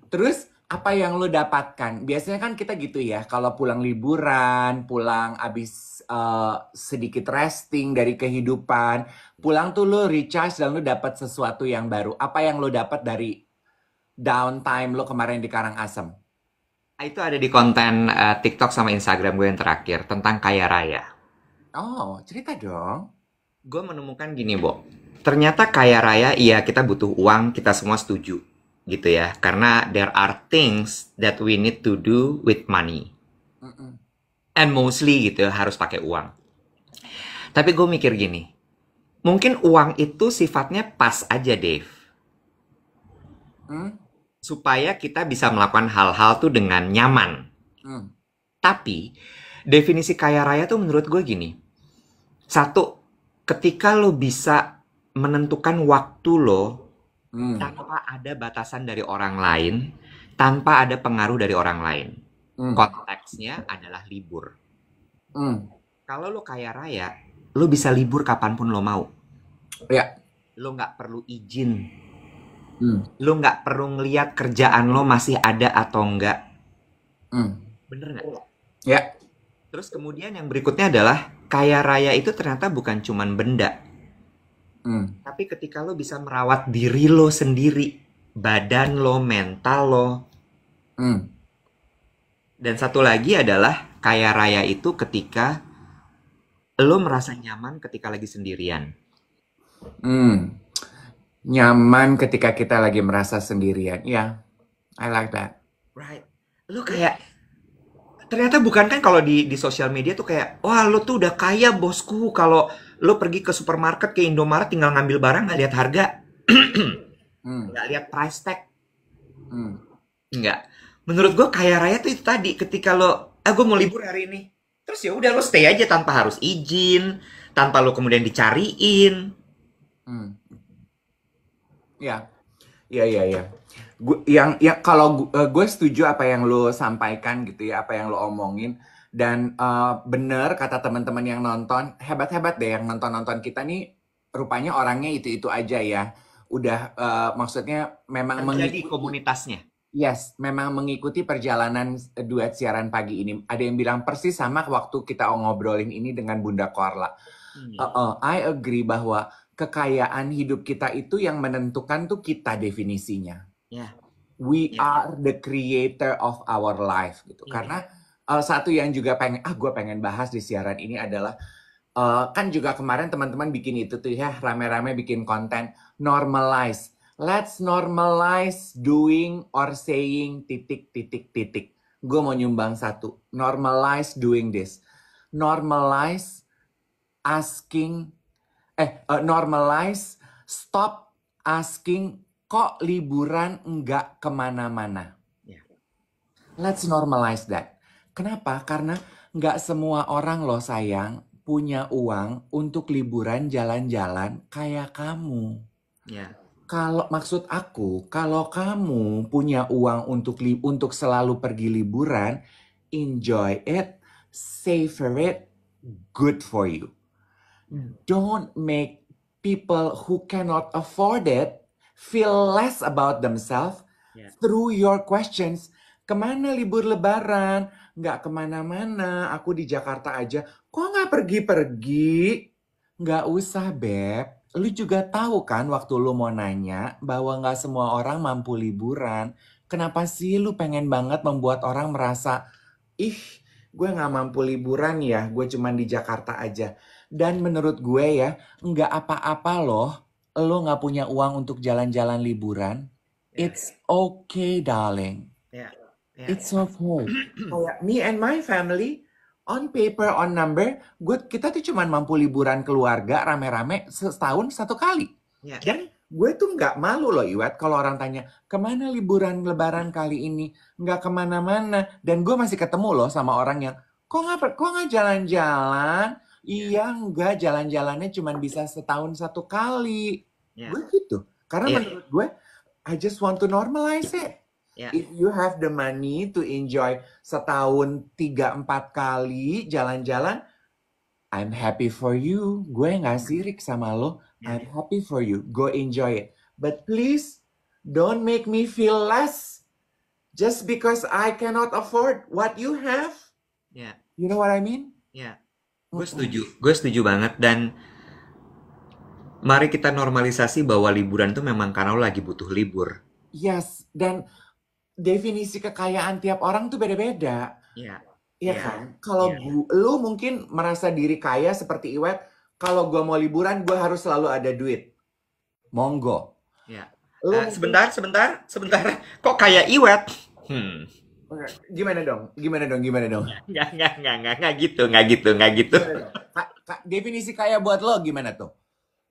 Terus apa yang lo dapatkan? Biasanya kan kita gitu ya, kalau pulang liburan, pulang abis sedikit resting dari kehidupan, pulang tuh lo recharge dan lo dapat sesuatu yang baru. Apa yang lo dapat dari downtime lo kemarin di Karangasem? Itu ada di konten TikTok sama Instagram gue yang terakhir tentang kaya raya. Oh, cerita dong. Gue menemukan gini, Bo. Ternyata kaya raya, iya kita butuh uang, kita semua setuju. Gitu ya. Karena there are things that we need to do with money. Mm-mm. And mostly gitu ya, harus pakai uang. Tapi gue mikir gini, mungkin uang itu sifatnya pas aja, Dave. Mm, Supaya kita bisa melakukan hal-hal tuh dengan nyaman. mm, Tapi, definisi kaya raya tuh menurut gue gini. Satu, ketika lo bisa menentukan waktu lo mm, tanpa ada batasan dari orang lain, tanpa ada pengaruh dari orang lain. mm, Konteksnya adalah libur. mm. Kalau lo kaya raya, lo bisa libur kapanpun lo mau. Ya. Lo nggak perlu izin. Mm, Lo nggak perlu ngeliat kerjaan lo masih ada atau enggak. mm. Bener nggak? Ya. Terus kemudian yang berikutnya adalah kaya raya itu ternyata bukan cuman benda. Mm, Tapi ketika lo bisa merawat diri lo sendiri, badan lo, mental lo. mm, Dan satu lagi adalah kaya raya itu ketika lo merasa nyaman ketika lagi sendirian. mm. Nyaman ketika kita lagi merasa sendirian. Ya, I like that. Right. Lo kayak ternyata bukan kan kalau di sosial media tuh kayak wah lo tuh udah kaya bosku kalau lo pergi ke supermarket ke Indomaret tinggal ngambil barang nggak lihat harga, Mm, nggak lihat price tag. mm, Enggak. Menurut gue kaya raya tuh itu tadi ketika lo gue mau libur hari ini. Terus ya udah lo stay aja tanpa harus izin, tanpa lo kemudian dicariin. mm. Ya, ya, ya, ya. Yang kalau gue setuju apa yang lo sampaikan gitu ya, apa yang lo omongin. Dan bener kata teman-teman yang nonton, hebat-hebat deh yang nonton-nonton kita nih, rupanya orangnya itu-itu aja ya. Udah maksudnya memang Terjadi mengikuti. komunitasnya. Yes, memang mengikuti perjalanan duet siaran pagi ini. Ada yang bilang persis sama waktu kita ngobrolin ini dengan Bunda Korla. Hmm. I agree bahwa kekayaan hidup kita itu yang menentukan tuh kita definisinya. Ya, We ya, are the creator of our life gitu. ya. Karena satu yang juga gue pengen bahas di siaran ini adalah kan juga kemarin teman-teman bikin itu tuh ya, rame-rame bikin konten normalize. Let's normalize doing or saying titik titik titik. Gue mau nyumbang satu. Normalize doing this. Normalize asking normalize stop asking kok liburan nggak kemana-mana. Ya. Let's normalize that. Kenapa? Karena nggak semua orang loh sayang punya uang untuk liburan jalan-jalan kayak kamu. Ya. Kalau maksud aku, kalau kamu punya uang untuk selalu pergi liburan, enjoy it, savor it, good for you. Ya. Don't make people who cannot afford it feel less about themselves Ya. through your questions. Kemana libur lebaran? Nggak kemana-mana, aku di Jakarta aja. Kok nggak pergi-pergi? Nggak usah, Beb. Lu juga tahu kan waktu lu mau nanya bahwa nggak semua orang mampu liburan. Kenapa sih lu pengen banget membuat orang merasa, ih, gue nggak mampu liburan ya, gue cuman di Jakarta aja. Dan menurut gue ya, nggak apa-apa loh, lo nggak punya uang untuk jalan-jalan liburan. Ya. It's okay, darling. Ya. Ya. It's okay. Kayak me and my family, on paper, on number, kita tuh cuman mampu liburan keluarga rame-rame setahun satu kali. Ya. Dan gue tuh nggak malu loh Iwet kalau orang tanya, kemana liburan lebaran kali ini? Nggak kemana-mana. Dan gue masih ketemu loh sama orang yang, kok nggak jalan-jalan? Ya. Iya, nggak jalan-jalannya cuman bisa setahun satu kali. Ya. Gue gitu. Karena Ya. menurut gue, I just want to normalize it. Ya. If you have the money to enjoy setahun 3-4 kali jalan-jalan, I'm happy for you. Gue nggak sirik sama lo. Ya. I'm happy for you. Go enjoy it. But please, don't make me feel less just because I cannot afford what you have. Ya, You know what I mean? ya. Mm-mm. Gue setuju banget. Dan mari kita normalisasi bahwa liburan tuh memang karena lo lagi butuh libur. Yes, dan definisi kekayaan tiap orang tuh beda-beda. Iya, Iya iya, kan? Kalau iya, lu mungkin merasa diri kaya seperti Iwet, kalau gua mau liburan, gua harus selalu ada duit. Monggo. iya. Lu mungkin Sebentar. Kok kayak Iwet? Hmm. gimana dong? Gimana dong? Gimana dong? Nggak gitu. Gimana dong? Definisi kaya buat lo gimana tuh?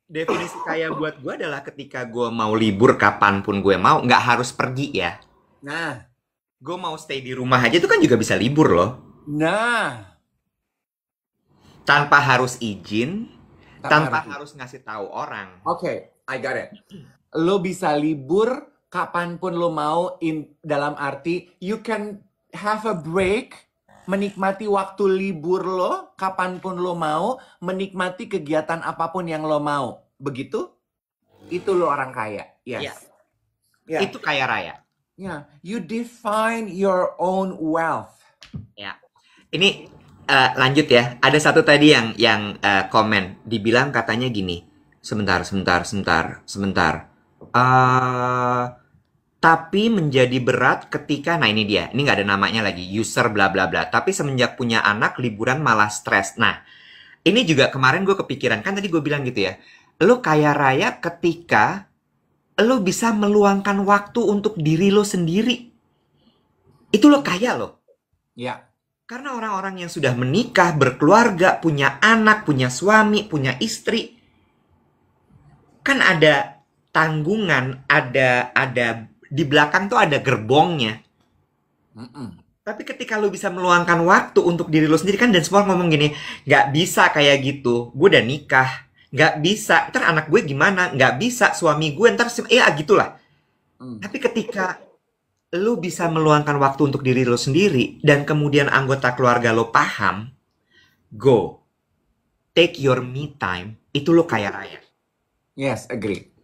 Definisi kaya buat gue adalah ketika gue mau libur kapanpun gue mau, nggak harus pergi ya. Nah, Gue mau stay di rumah aja itu kan juga bisa libur loh. nah, Tanpa harus izin, tanpa tanpa harus. harus ngasih tahu orang. Oke, I got it. Lo bisa libur kapanpun lo mau, dalam arti you can have a break, menikmati waktu libur lo kapanpun lo mau, menikmati kegiatan apapun yang lo mau. Begitu? Itu lo orang kaya. Iya, Yes. Ya, itu kaya raya. ya. You define your own wealth. Ya. Ini lanjut ya. Ada satu tadi yang komen, dibilang katanya gini. Sebentar. Tapi menjadi berat ketika, nah ini dia, ini nggak ada namanya lagi, user bla bla bla. Tapi semenjak punya anak, liburan malah stres. Nah, ini juga kemarin gue kepikiran, kan tadi gue bilang gitu ya. Lo kaya raya ketika lo bisa meluangkan waktu untuk diri lo sendiri. Itu lo kaya lo. Ya, Karena orang-orang yang sudah menikah, berkeluarga, punya anak, punya suami, punya istri, kan ada tanggungan, ada di belakang tuh ada gerbongnya. mm-mm. Tapi ketika lu bisa meluangkan waktu untuk diri lu sendiri kan, dan semua ngomong gini, nggak bisa kayak gitu, gue udah nikah, nggak bisa, ntar anak gue gimana, nggak bisa, suami gue ntar, gitulah. Mm. Tapi ketika lu bisa meluangkan waktu untuk diri lu sendiri, dan kemudian anggota keluarga lu paham, go, take your me time, itu lu kaya raya. Yes, agree.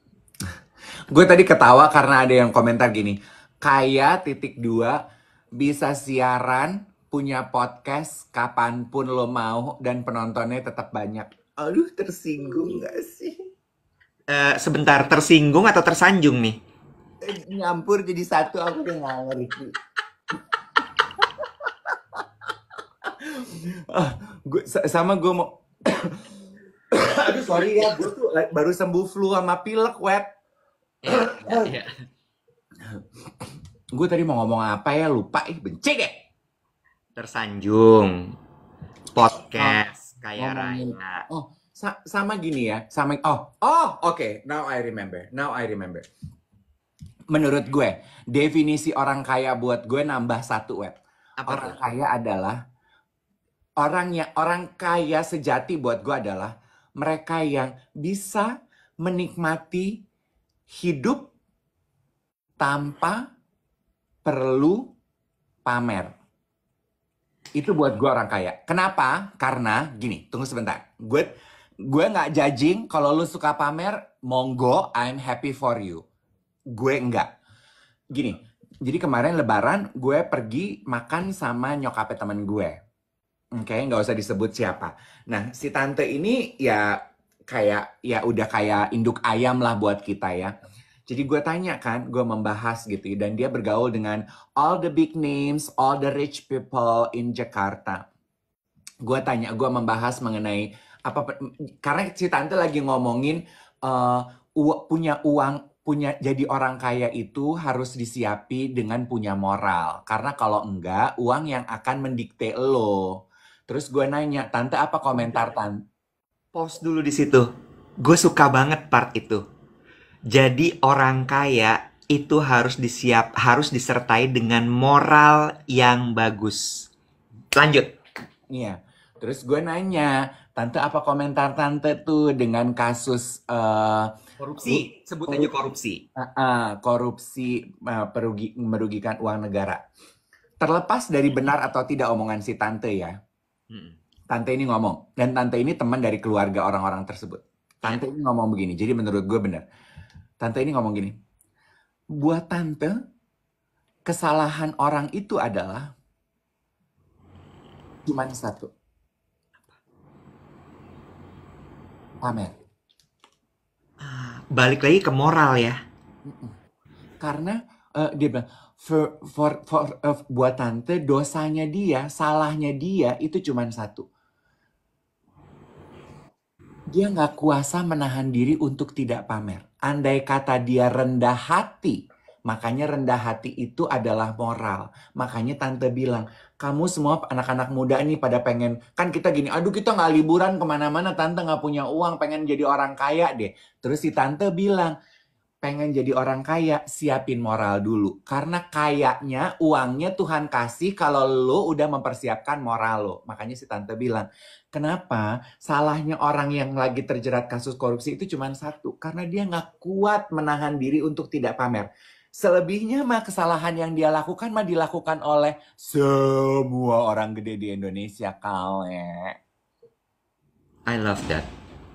Gue tadi ketawa karena ada yang komentar gini, kaya titik dua, bisa siaran, punya podcast kapanpun lo mau, dan penontonnya tetap banyak. Aduh, tersinggung gak sih? Sebentar, tersinggung atau tersanjung nih? Nyampur jadi satu, aku udah gak ngerti. Sama gue mau... Aduh, sorry ya, gue tuh baru sembuh flu sama pilek, Wet. Ya. Gue tadi mau ngomong apa ya, lupa. Benci deh. Tersanjung. Podcast kaya Ngomongin. raya. Oh, sama gini ya. Oke. Now I remember. Menurut gue, definisi orang kaya buat gue nambah satu, Wet. Apa Orang tuh? kaya adalah orang kaya sejati buat gue adalah mereka yang bisa menikmati hidup tanpa perlu pamer. Itu buat gue orang kaya. Kenapa? Karena gini, tunggu sebentar. Gue nggak judging kalau lu suka pamer, monggo, I'm happy for you. Gue enggak. Gini, jadi kemarin Lebaran gue pergi makan sama nyokapnya teman gue. Oke, nggak usah disebut siapa. Nah, si tante ini ya kayak ya udah kayak induk ayam lah buat kita ya. Jadi gue tanya kan, gue membahas gitu, dan dia bergaul dengan all the big names, all the rich people in Jakarta. Gue membahas mengenai apa, karena si tante lagi ngomongin punya uang, jadi orang kaya itu harus disiapi dengan punya moral. Karena kalau enggak, uang yang akan mendikte lo. Terus gue nanya, tante apa komentar tante? Pause dulu di situ. Gue suka banget part itu. Jadi orang kaya itu harus disertai dengan moral yang bagus. Lanjut. Iya. Terus gue nanya, tante apa komentar tante tuh dengan kasus Korupsi. Sebut aja korupsi. korupsi, merugikan uang negara. Terlepas dari benar atau tidak omongan si tante ya. Tante ini ngomong, dan tante ini teman dari keluarga orang-orang tersebut. Tante ini ngomong begini, jadi menurut gue benar. Tante ini ngomong gini, buat tante, kesalahan orang itu adalah cuma satu, pamer. Balik lagi ke moral ya. Mm-mm. Karena dia bilang, buat tante, dosanya dia, salahnya dia itu cuma satu. Dia nggak kuasa menahan diri untuk tidak pamer. Andai kata dia rendah hati, makanya rendah hati itu adalah moral. Makanya tante bilang, kamu semua anak-anak muda ini pada pengen, kan kita gini, aduh kita nggak liburan kemana-mana, tante nggak punya uang, pengen jadi orang kaya deh. Terus si tante bilang, pengen jadi orang kaya, siapin moral dulu. Karena kayaknya, uangnya Tuhan kasih kalau lo udah mempersiapkan moral lo. Makanya si tante bilang, kenapa salahnya orang yang lagi terjerat kasus korupsi itu cuma satu? Karena dia nggak kuat menahan diri untuk tidak pamer. Selebihnya mah kesalahan yang dia lakukan mah dilakukan oleh semua orang gede di Indonesia, kale. I love that.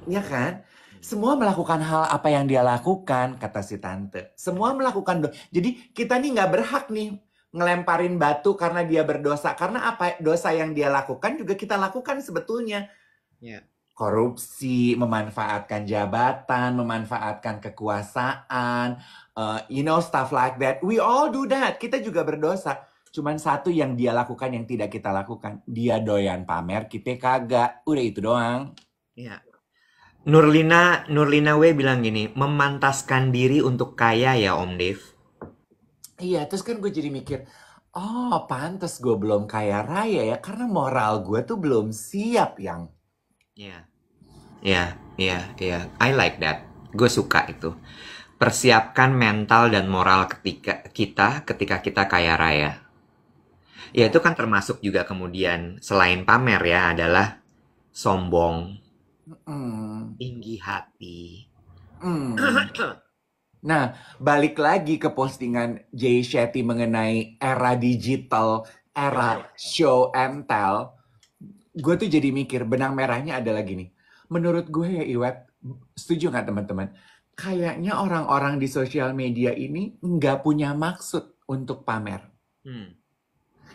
Ya kan? Semua melakukan hal apa yang dia lakukan, kata si tante. Semua melakukan Jadi kita nih nggak berhak nih ngelemparin batu karena dia berdosa. Karena apa dosa yang dia lakukan juga kita lakukan sebetulnya. Ya. Korupsi, memanfaatkan jabatan, memanfaatkan kekuasaan, stuff like that. We all do that. Kita juga berdosa. Cuman satu yang dia lakukan yang tidak kita lakukan. Dia doyan pamer, kita kagak. Udah itu doang. Ya. Nurlina W bilang gini, memantaskan diri untuk kaya ya Om Dev. Iya, terus kan gue jadi mikir, oh pantes gue belum kaya raya ya, karena moral gue tuh belum siap, yang. Iya, iya, iya, iya. I like that. Gue suka itu. Persiapkan mental dan moral ketika kita kaya raya. Ya itu kan termasuk juga kemudian selain pamer ya adalah sombong, Mm, tinggi hati. mm. Nah, balik lagi ke postingan Jay Shetty mengenai era digital, era show and tell. Gue tuh jadi mikir, benang merahnya adalah gini. Menurut gue ya Iwet, setuju nggak teman-teman? Kayaknya orang-orang di sosial media ini nggak punya maksud untuk pamer. Hmm.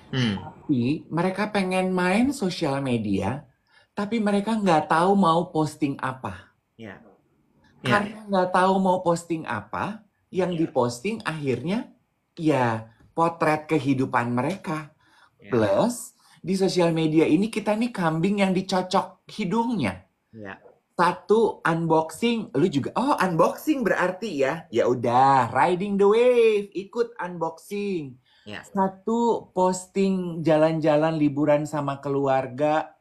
Hmm. Tapi mereka pengen main sosial media, tapi mereka nggak tahu mau posting apa. Ya. Ya. Karena nggak tahu mau posting apa, yang diposting akhirnya ya potret kehidupan mereka. Ya. Plus, di sosial media ini kita nih kambing yang dicocok hidungnya. Ya. Satu unboxing, lu juga, oh unboxing berarti ya. Ya udah, riding the wave, ikut unboxing. Ya. Satu posting jalan-jalan liburan sama keluarga.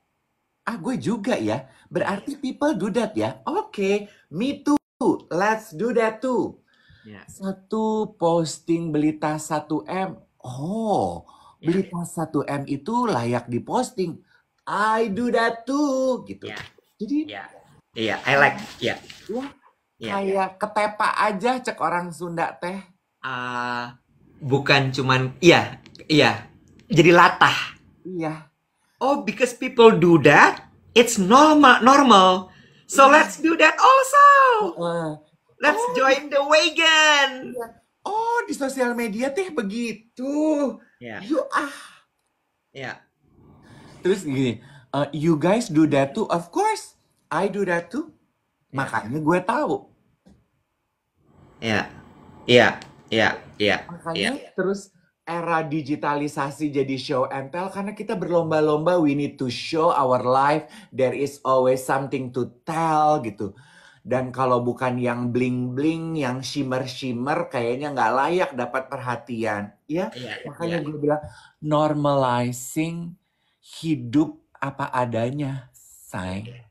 Ah, gue juga ya. Berarti people do that ya. Oke, me too. Let's do that too. Ya. Satu posting beli tas 1M. Oh, beli tas 1M itu layak diposting. I do that too, gitu. Ya. Jadi, Ya. Iya, I like. Ya. ya, Ya. kayak ketepak aja cek orang Sunda teh. Bukan cuman iya, iya. Jadi latah. Iya. Oh, because people do that, it's normal. So Iya. let's do that also. Let's Oh, join the wagon. iya. Oh, di sosial media teh begitu. Ya. Ya. Terus gini, you guys do that too? Of course, I do that too. Ya. Makanya gue tahu. Ya. Ya. Ya. Ya. Makanya terus era digitalisasi jadi show and tell karena kita berlomba-lomba, we need to show our life, there is always something to tell gitu. Dan kalau bukan yang bling-bling, yang shimmer-shimmer, kayaknya nggak layak dapat perhatian. Ya, makanya gue bilang normalizing hidup apa adanya, say.